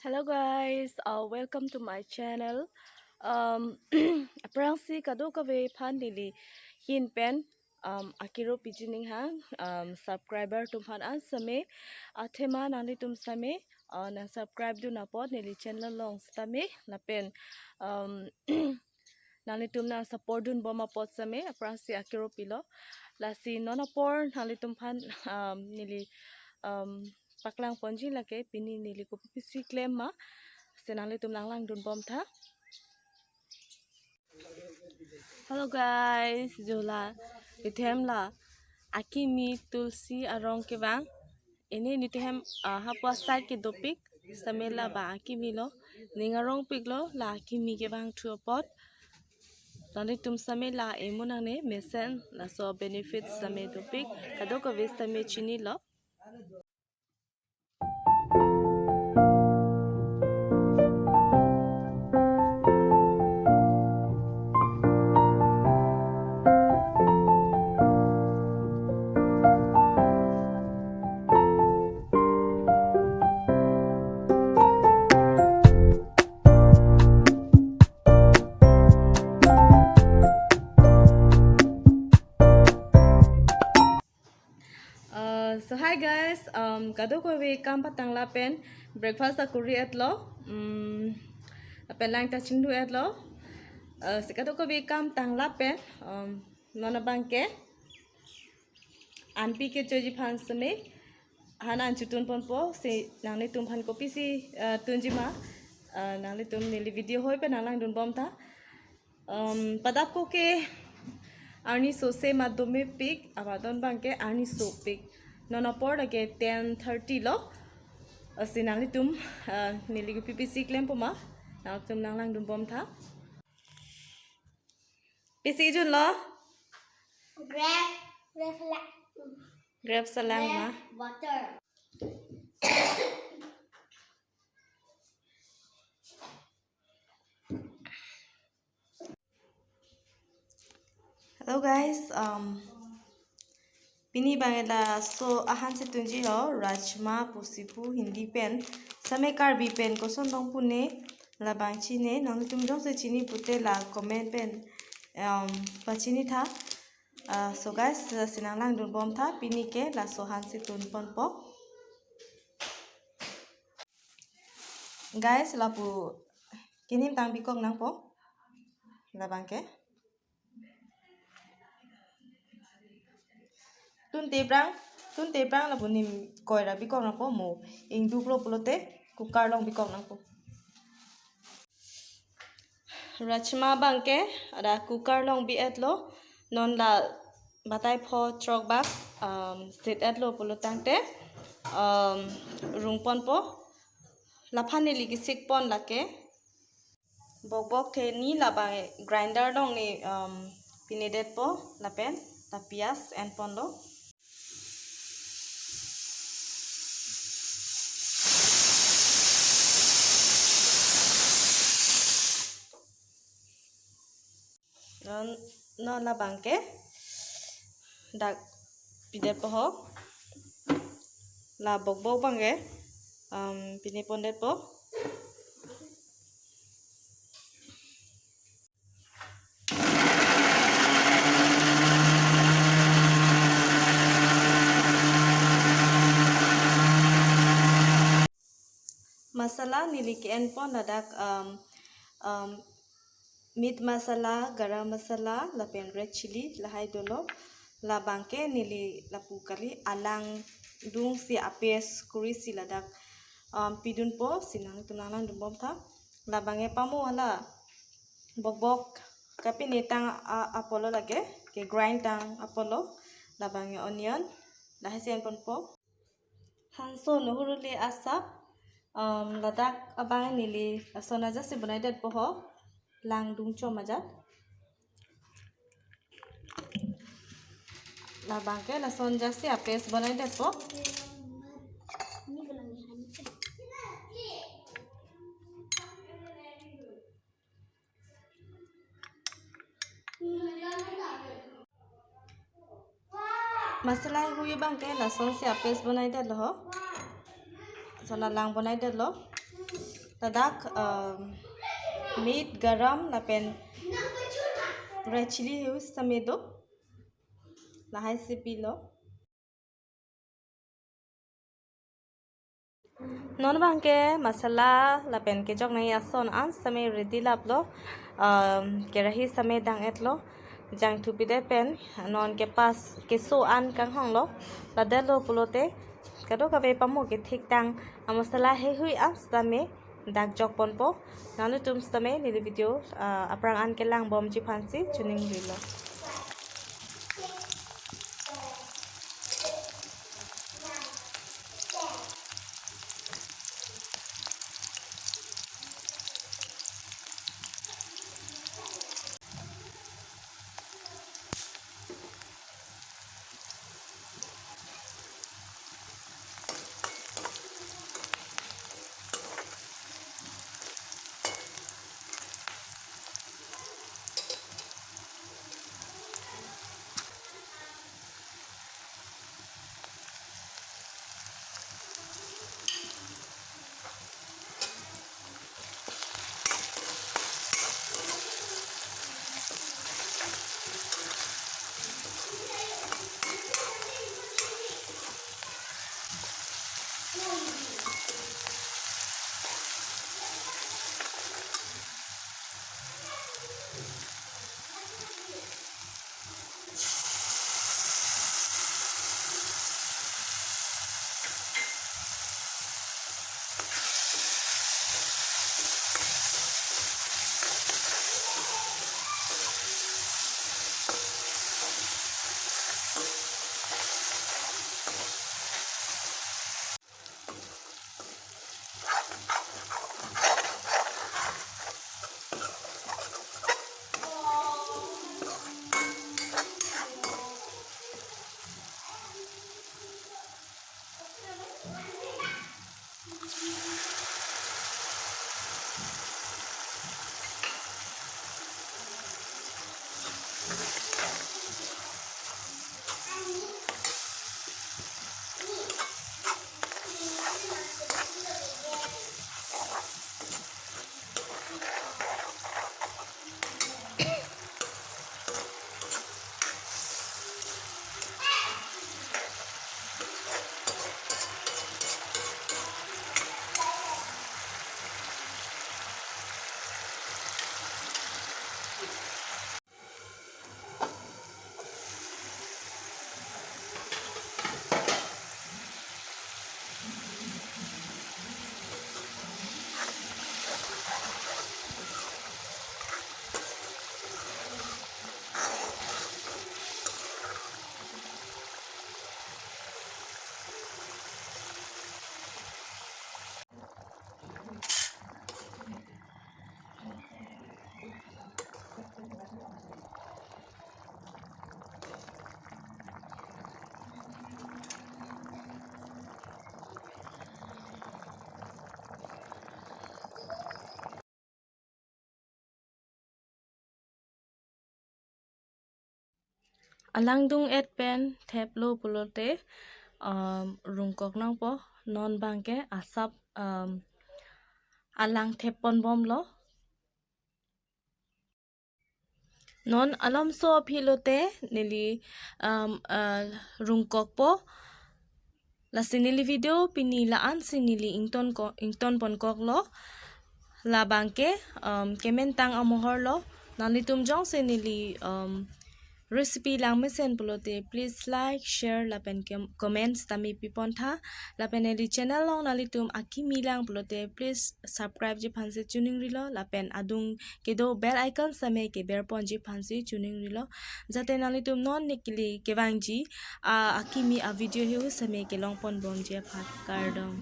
Hello guys, welcome to my channel. Aprangsi kado kave phandili hin pen akiro pijining hang subscriber tum han an same athema nani tum same na subscribe do na pod nili channel long stame na pen nani tum na support dun boma pod same aprangsi akiro pilo la si non apor nali tum phan nili paklang ponji lake pini nili ko pisi claim ma senali tum lang lang dun bom tha. Hello guys, Jola lithem la akimi tulsi arong ke bang ini nithem hapwa side ke topik samela ba akimi lo ningarong pik lo la akimi ke bang thu pot nani tum samela emunang ne mesen la so benefit same topik kado ko vis same chini lo. So hi guys, kado ko we kam patang la pen breakfast ta kuri at lo, pen lang ta chingdu at lo, se kado ko we kam tang la pen, nona bangke, anpi ke choji phan same, hanan chutun pon po se nang ni tum phan kopi si tunji ma, nang ni tum nili video hoy pe nang lang dun bom ta, padap ko ke Arni so se madome pik abadon bangke Arni so pik nono por lage 10:30 lo sinali tum nili PPC claim poma na tum nang lang dum bom tha PC jun lo grab salang ma water. Hello guys, pini bangela so ahan se tunji lo rajma pusipu hindi pen same karbi pen ko son dong pune la bangchi ne nang tum jong se chini pute la comment pen pachini tha so guys sinang lang dun bom tha pini ke la so han se tun pon po guys la pu kinim tang bikong nang po la bangke tun te prang la bunim koira bikong na po mo ing duplo pulote kukar long bikong na po rachma bangke ada kukar long bi etlo non la batai pho trok bak sit etlo pulotang te rungpon po laphani ligi sik pon lake bok the ni la bang grinder dong ni pinidet po lapen ta pias en pon lo no la bangke dak pidet po ho la bok bangke pinipondet po masala niliki en pon ladak meat masala garam masala lapen red chili lahai dolo la bangke nili lapu kali alang dung si apes kuri si ladak pidun po sinang tunalang dumbom tha la bange pamu wala bok kapi netang apolo lage ke grind tang apolo la bange onion lahai sen pon po hanso nuhuruli asap ladak abang nili asona jasi bunai det poho lang dung cho majat la bangke la son jasi apes bunai det po masala hui bangke la son si apes bunai det lo so la lang bunai det lo ladak meat garam lapen red chili heus samedo lahai sipilo non bangke masala lapen ke jok nai ason an same ready laplo kerahi same dang etlo jang thu pide pen non ke pas ke so an kang hong lo ladelo pulote kado kabe pamo ke thik tang masala he hui am same dak jok ponpo nanu tum same ni video aprang an ke lang bom ji phansi chuning rilo alang dung et pen thep lo pulote rungkok nang po non bangke asap alang thep pon bom lo non alam so philote nili rungkok po la sinili video pini la an sinili ington pon kok lo la bangke kemen tang amohor lo nani tum jong sinili recipe lang mesen pulote please like share lapen comments tami pipon tha lapen eli channel long nali tum akimi lang pulote please subscribe ji phansi tuning rilo lapen adung kedo bell icon same ke ber pon ji phansi tuning rilo jate nali tum non nikili kewang ji akimi a video hu same ke long pon bom je phat kardom